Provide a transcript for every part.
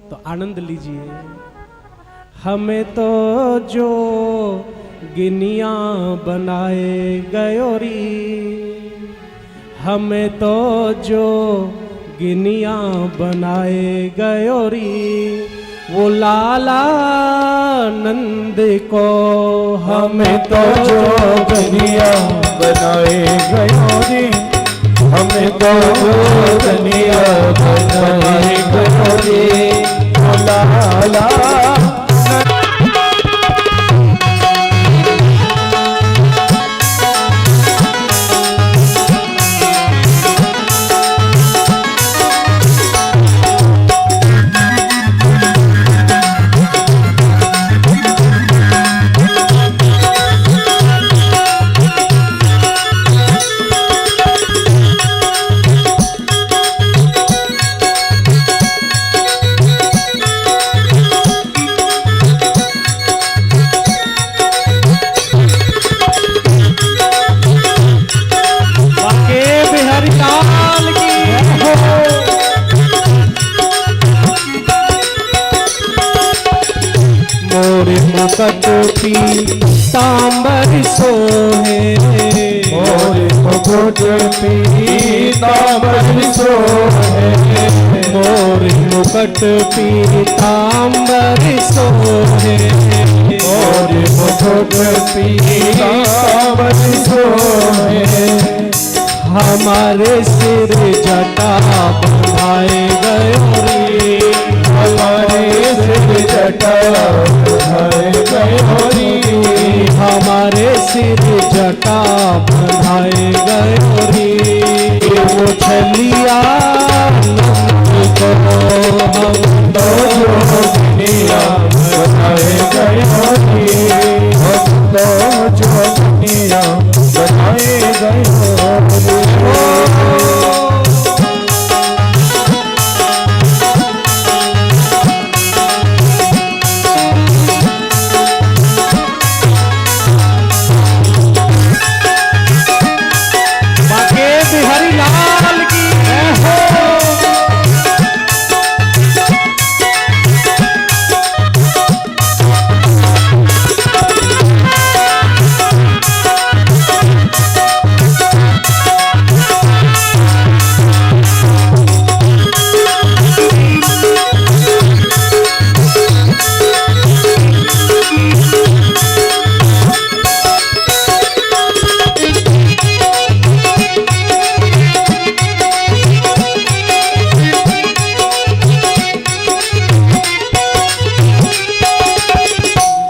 तो आनंद लीजिए। हमें तो जो गिनिया बनाए गयोरी, हमें तो जो गिनिया बनाए गयोरी, वो लाला नंद को हमें तो जो गिनिया बनाए गयोरी, हमें तो जो गिनिया बनाए गयोरी, वो लाला मुकट पीतांबर सोहे, मोर मुकुट पीतांबर सोहे, मोर मुकट पीतांबर सोहे, मोर मुकुट पीतांबर सोहे, हमारे सिर जटा बंधाए गयोरी, हमारे सिर जटा बंधाए गयोरी, हमारे सिर जटा बंधाए गयोरी, वो छलिया नंद को हम तो जो गिनिया बनाए गयोरी, हम तो जो गिनिया बनाए गयोरी।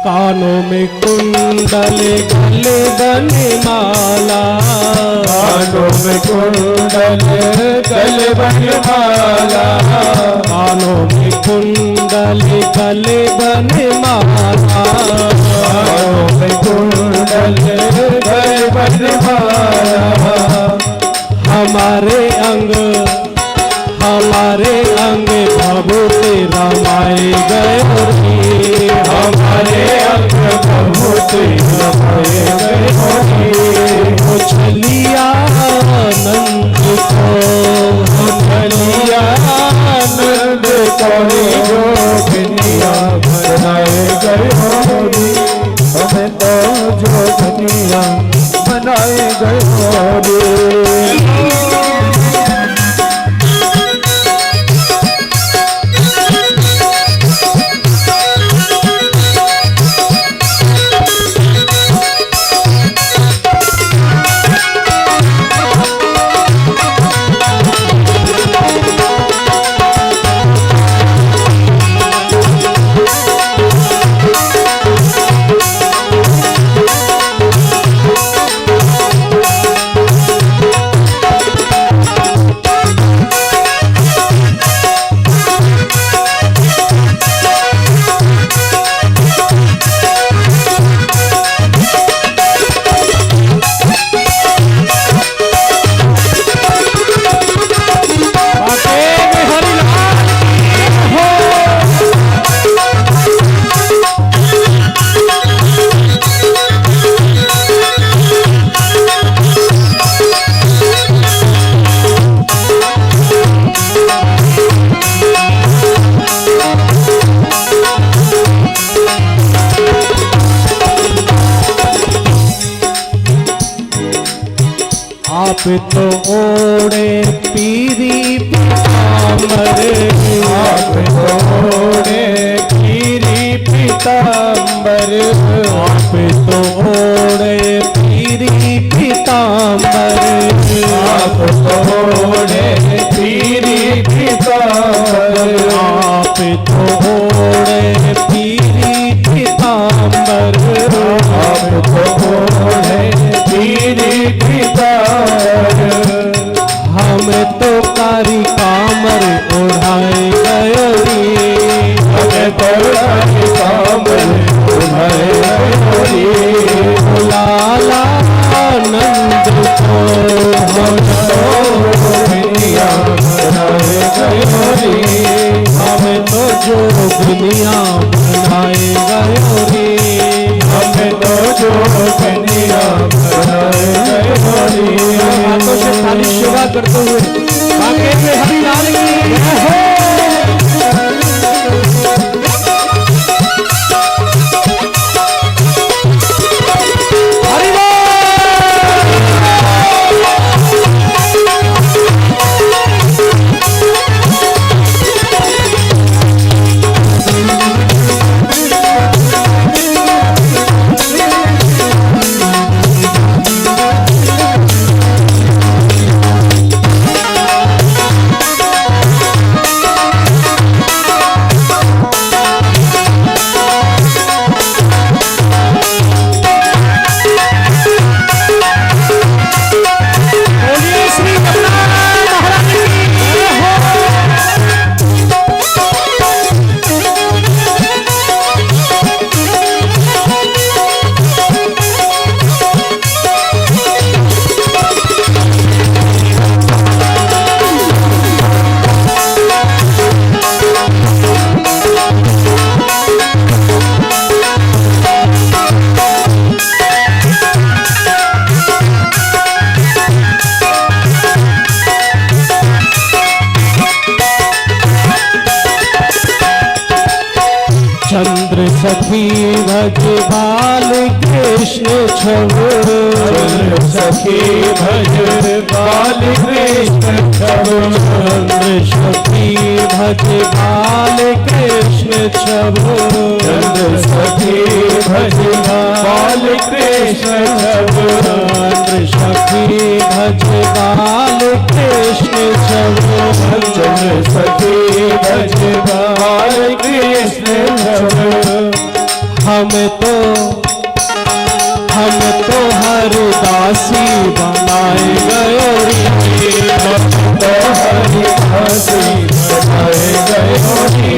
कानों में कुंडल गले बने माला, कानों में कुंडल गले बने माला, कानों में कुंडल गले बने माला, कानों में कुंडल गले बने माला, हमारे अंग भभूति रमाए गयोरी, हमारे अंग भभूति रमाए गयोरी, वो छलिया नंद को छलिया नंद को जो गिनिया बनाए गयोरी, हमें तो जो गिनिया बनाए गयोरी। तो ओढ़े पीरी पीताम्बर, आप तोड़े पीरी पीताम्बर, आप तो ओढ़े पीरी पीताम्बर, आप तोड़े पीरी पीताम्बर, आप तो ओढ़े पीरी पीताम्बर, आप तोड़े पीरी पीताम्बर, हमें तो कारी कामर उड़ाए गयोरी, हमें तोड़े कामर उड़ाए गयोरी, लाला नंद को हम तो दुनिया बनाए गयोरी, हमें तो जो दुनिया बनाए गयोरी, हमें तो जो दुनिया बनाए गयोरी। हाथों से खाली सेवा करते हुए आगे में हरि लाल की जय हो। हरि बोल। बोलिए श्री जगन्नाथ महाराज की जय हो। चंद्र सखी भज बाल कृष्ण छव, सखी भज बाल कृष्ण छव, चंद्र सखी भज बाल कृष्ण छव, चंद्र सखी भज बाल कृष्ण छव, चंद्र सखी भज बाल कृष्ण छव, चंद्र सखी भज बाल कृष्ण छव, हम तो हरदासी बनाए गयोरी, तो हरिदासी बनाए गयोरी,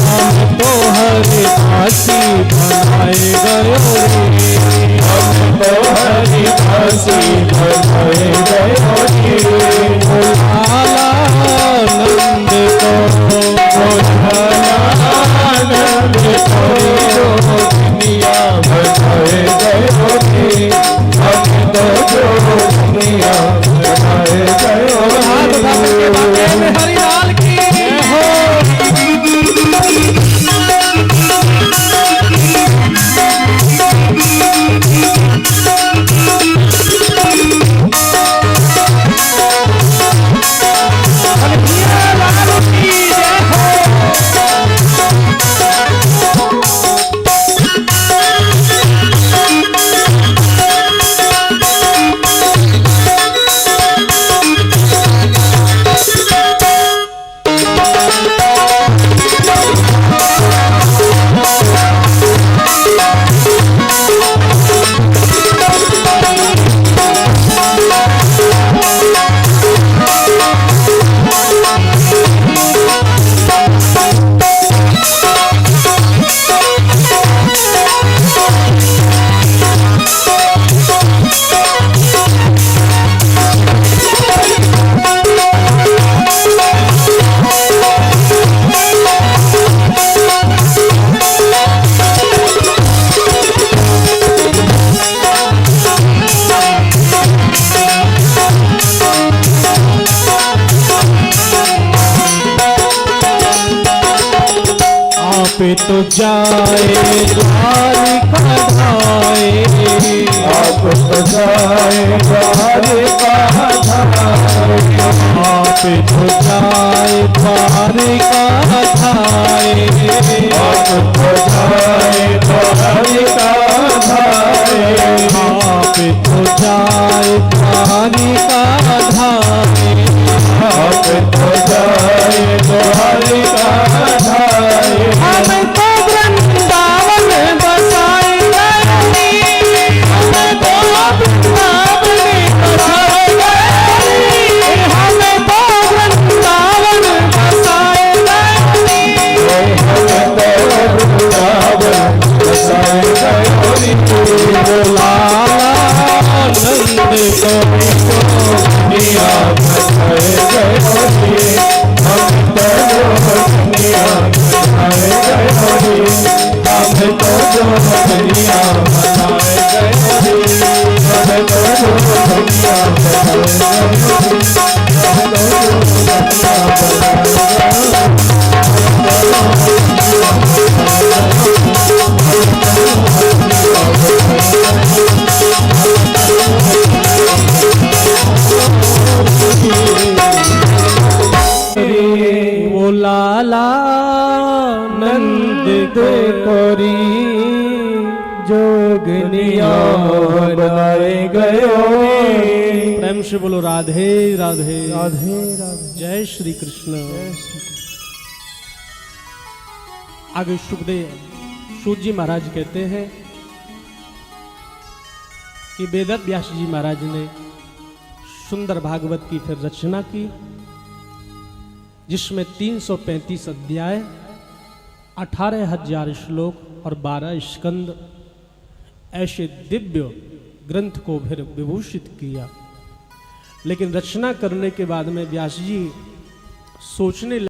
हम तो हरदासी बनाए गयोरी, तो हरिदासी बनाए गयोरी, लाला नंद को आनंद को दुनिया बनाए गयोरी, हम तो जो दुनिया बनाए हाथ उठा करके बाटे में गयोरी। हरि लाल की तो जाए द्वारिका धाए, आप तो जाए द्वारिका धाए, आप तो जाए द्वारिका धाए, आप तो जाए द्वारिका धाए, आप तो जाए द्वारिका धाए, आप तो जाए द्वारिका धाए, हम तो वृंदावन बसाए गए, हम तो वृंदावन बसाए गए, हम तो वृंदावन बसाए गए, हम तो वृंदावन बसाए गए। लाला नंद को दुनिया बसाए गए, हम तो दुनिया बसाए गए, हम तो दुनिया बसाए गए, हम तो दुनिया बसाए वो लाला नंद को कोरी जोगनिया बनाए गए। प्रेम से बोलो राधे राधे राधे राधे। जय श्री कृष्ण। आगे सुखदेव सूत जी महाराज कहते हैं कि वेद व्यास जी महाराज ने सुंदर भागवत की फिर रचना की, जिसमें 335 अध्याय, 18,000 श्लोक और 12 स्कंद ऐसे दिव्य ग्रंथ को फिर विभूषित किया। लेकिन रचना करने के बाद में व्यास जी सोचने